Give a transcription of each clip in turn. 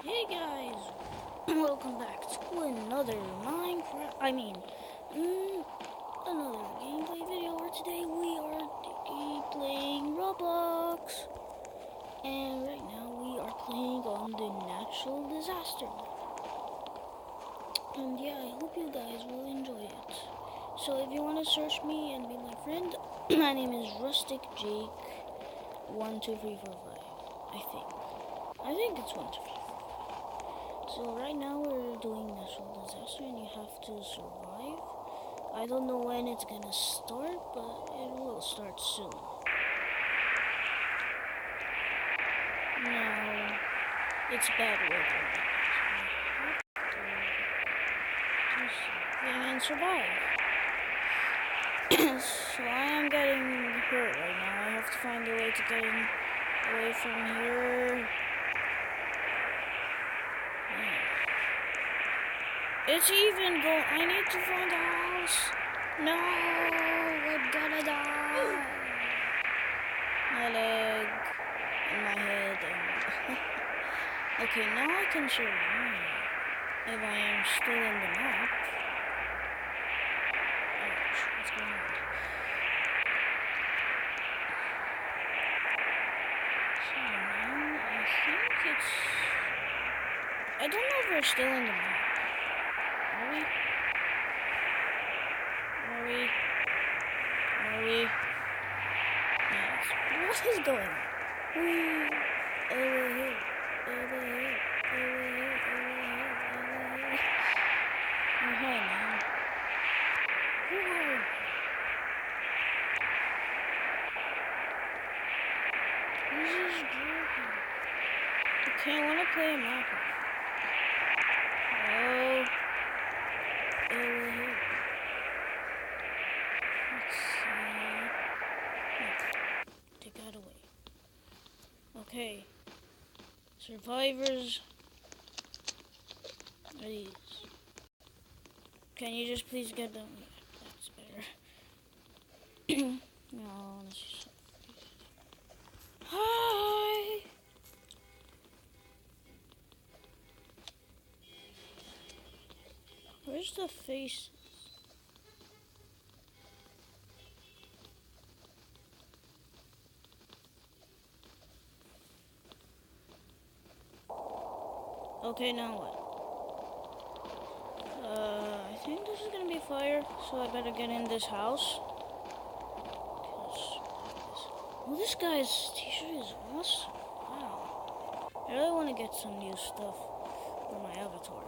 Hey guys, welcome back to another Minecraft. Another gameplay video. Where today we are playing Roblox, and right now we are playing on the natural disaster. And yeah, I hope you guys will enjoy it. So if you want to search me and be my friend, my name is Rustic Jake. 12345. I think it's 123. So right now we're doing natural disaster and you have to survive. I don't know when it's gonna start, but it will start soon. Now, it's bad weather. So we have to do something and survive. So I am getting hurt right now. I have to find a way to get away from here. It's even going. I need to find a house. No, I'm gonna die. My leg and my head. And okay, now I can survive if I am still in the map. Ouch, what's going on? So now I think it's. I don't know if we're still in the map. Are we? Yes. What is going on? Over here. Oh, hey, man. Who are you? This is broken. Okay, I want to play a map. Oh. Over here. Let's see. No. Take that away. Okay. Survivors. Are these? Can you just please get them? That's better. No, let's just. Hi! Where's the face? Okay, now what? I think this is gonna be fire, so I better get in this house. Oh, this guy's t-shirt is awesome. Wow. I really want to get some new stuff for my avatar.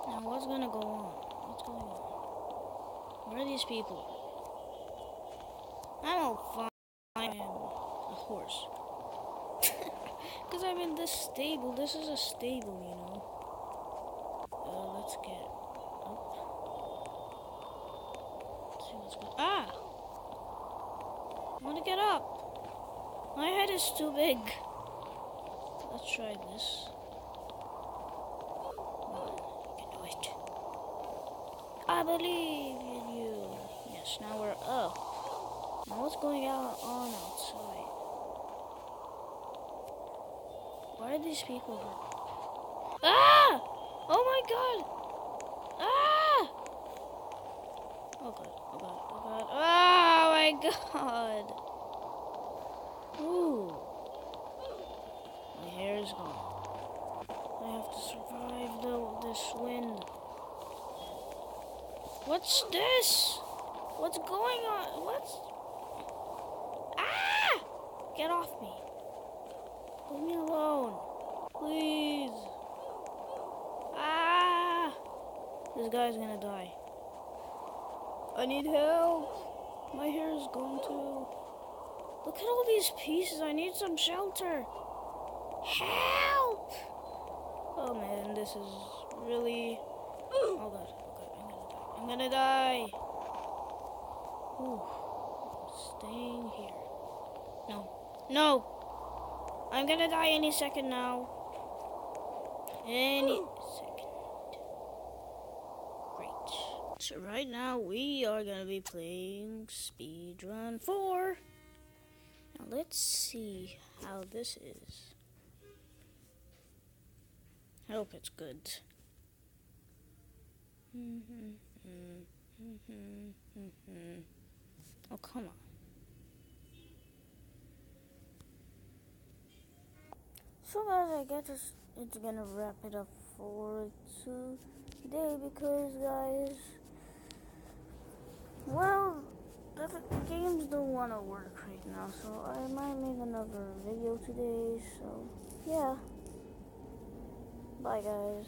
Now, what's gonna go on? What's going on? Where are these people? I don't find a horse. Because I'm in this stable. This is a stable, you know. Let's get up. Let's see what's going on. Ah! I want to get up. My head is too big. Let's try this. You can do it. I believe in you. Yes, now we're up. Now what's going on outside? Why are these people here? Ah! Oh my god! Ah! Oh god, oh god, oh god. Oh my god! Ooh. My hair is gone. I have to survive this wind. What's this? What's going on? What's... Ah! Get off me. Leave me alone. Please. Ah! This guy's gonna die. I need help. My hair is gone too. Look at all these pieces. I need some shelter. Help! Oh man, this is really... Oh god, I'm gonna die. Ooh. I'm staying here. No. I'm gonna die any second now. Any second. Great. So right now we are gonna be playing Speedrun 4. Now let's see how this is. I hope it's good. Oh, come on. So guys, I guess it's gonna wrap it up for today because guys, well, the games don't want to work right now, so I might make another video today. So yeah, bye guys.